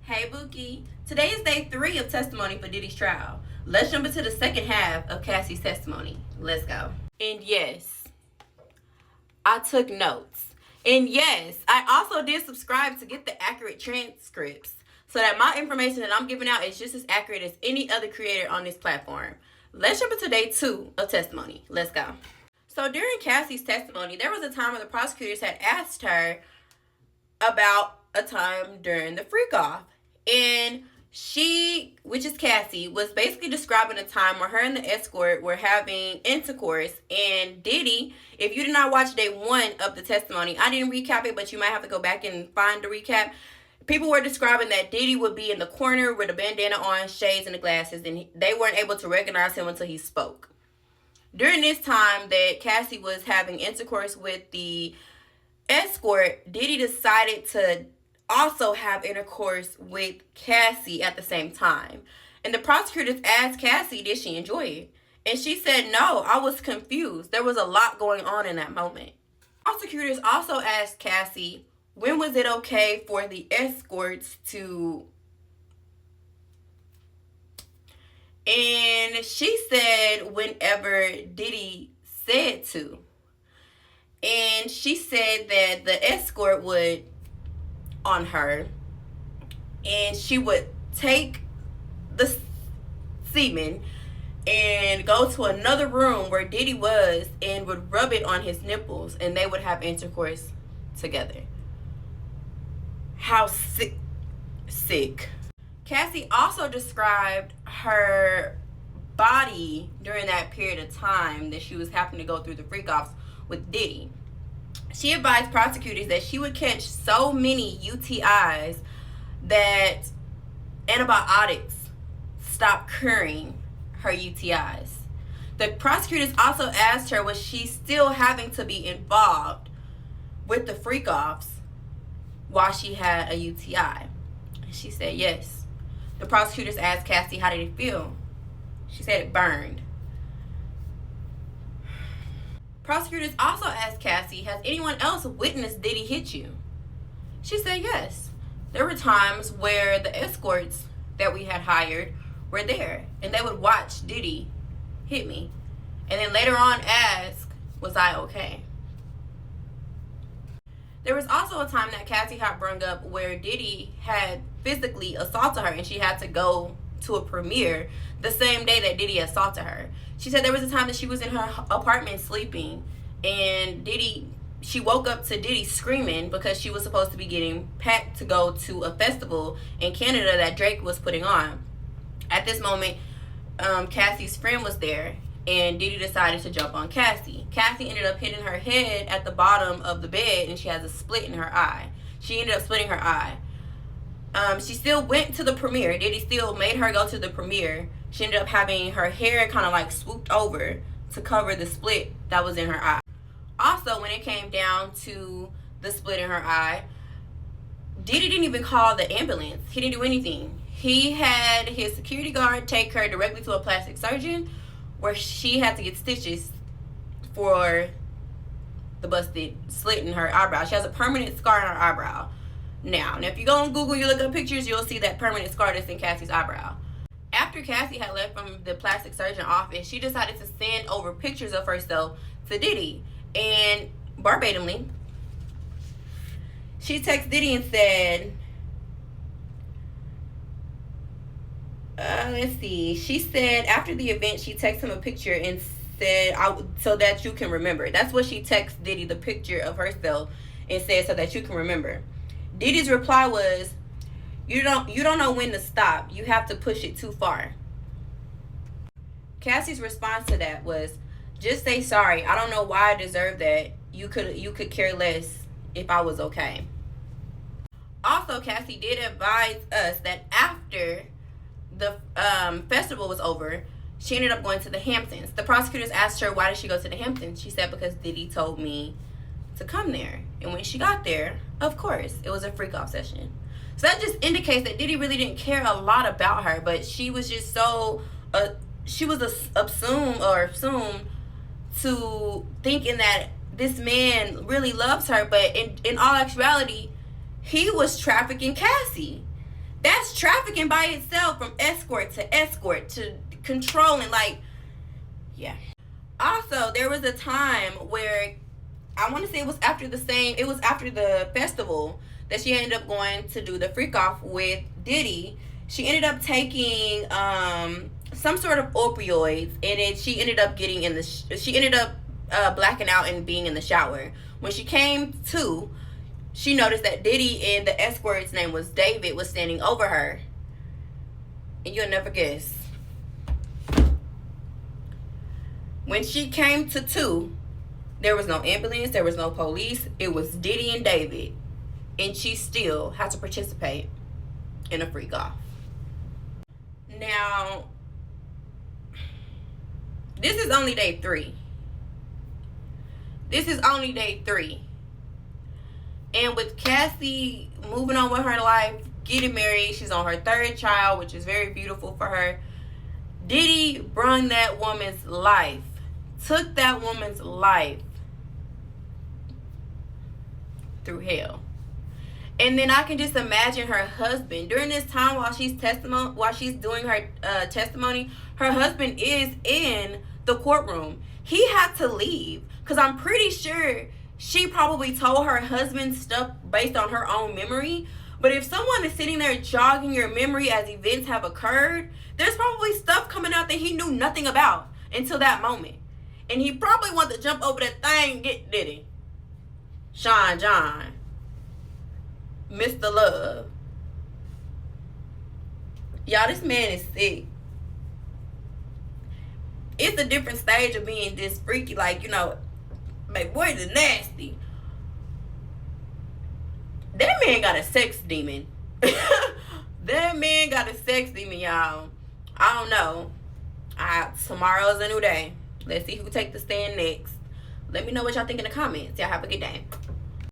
Hey Bookie, today is day 3 of testimony for Diddy's trial. Let's jump into the second half of Cassie's testimony. Let's go. And yes, I took notes. And yes, I also did subscribe to get the accurate transcripts so that my information that I'm giving out is just as accurate as any other creator on this platform. Let's jump into day 2 of testimony. Let's go. So during Cassie's testimony, there was a time when the prosecutors had asked her about a time during the freak off. And she, which is Cassie, was basically describing a time where her and the escort were having intercourse. And Diddy, if you did not watch day 1 of the testimony, I didn't recap it, but you might have to go back and find the recap. People were describing that Diddy would be in the corner with a bandana on, shades, and the glasses, and they weren't able to recognize him until he spoke. During this time that Cassie was having intercourse with the escort, Diddy decided to also have intercourse with Cassie at the same time. And the prosecutors asked Cassie, did she enjoy it? And she said, no, I was confused. There was a lot going on in that moment. Prosecutors also asked Cassie, when was it okay for the escorts to... And she said whenever Diddy said to. And she said that the escort would on her and she would take the semen and go to another room where Diddy was and would rub it on his nipples and they would have intercourse together. How sick. Cassie also described her body during that period of time that she was having to go through the freak-offs with Diddy. She advised prosecutors that she would catch so many UTIs that antibiotics stopped curing her UTIs. The prosecutors also asked her, was she still having to be involved with the freak-offs while she had a UTI? And she said yes. The prosecutors asked Cassie, how did it feel? She said it burned. Prosecutors also asked Cassie, has anyone else witnessed Diddy hit you? She said yes. There were times where the escorts that we had hired were there and they would watch Diddy hit me. And then later on ask, was I okay? There was also a time that Cassie had brought up where Diddy had physically assaulted her and she had to go to a premiere the same day that Diddy assaulted her. She said there was a time that she was in her apartment sleeping and she woke up to Diddy screaming because she was supposed to be getting packed to go to a festival in Canada that Drake was putting on. At this moment, Cassie's friend was there and Diddy decided to jump on Cassie. Cassie ended up hitting her head at the bottom of the bed and she has a split in her eye. She ended up splitting her eye. She still went to the premiere. Diddy still made her go to the premiere. She ended up having her hair kind of like swooped over to cover the split that was in her eye. Also, when it came down to the split in her eye, Diddy didn't even call the ambulance. He didn't do anything. He had his security guard take her directly to a plastic surgeon where she had to get stitches for the busted slit in her eyebrow. She has a permanent scar in her eyebrow. Now if you go on Google, you look up pictures, you'll see that permanent scar that's in Cassie's eyebrow. After Cassie had left from the plastic surgeon office, she decided to send over pictures of herself to Diddy. And verbatimly, she texted Diddy and said, let's see. She said after the event, she texted him a picture and said, so that you can remember. That's what she texted Diddy, the picture of herself, and said, so that you can remember. Diddy's reply was, you don't know when to stop. You have to push it too far. Cassie's response to that was, just say sorry. I don't know why I deserve that. You could care less if I was okay. Also, Cassie did advise us that after the festival was over, she ended up going to the Hamptons. The prosecutors asked her, why did she go to the Hamptons? She said, because Diddy told me to come there. And when she got there, of course, it was a freak-off session. So that just indicates that Diddy really didn't care a lot about her, but she was just so, she was assumed to thinking that this man really loves her, but in all actuality, he was trafficking Cassie. That's trafficking by itself, from escort to controlling. Like, yeah. Also, there was a time where I want to say it was after the festival that she ended up going to do the freak off with Diddy. She ended up taking some sort of opioids, and then she ended up blacking out and being in the shower. When she came to, she noticed that Diddy, and the escort's name was David, was standing over her. And you'll never guess. When she came to, there was no ambulance, there was no police. It was Diddy and David. And she still had to participate in a freak off. Now, this is only day 3. And with Cassie moving on with her life, getting married, she's on her 3rd child, which is very beautiful for her. Diddy brung that woman's life, took that woman's life through hell. And then I can just imagine her husband during this time while she's doing her testimony. Her husband is in the courtroom. He had to leave because I'm pretty sure she probably told her husband stuff based on her own memory. But if someone is sitting there jogging your memory as events have occurred, there's probably stuff coming out that he knew nothing about until that moment. And he probably wanted to jump over that thing and get Diddy. Sean John. Mr. Love. Y'all, this man is sick. It's a different stage of being this freaky. Like, you know, my boy is nasty. That man got a sex demon. That man got a sex demon, y'all. I don't know. Tomorrow's a new day. Let's see who take the stand next. Let me know what y'all think in the comments. Y'all have a good day.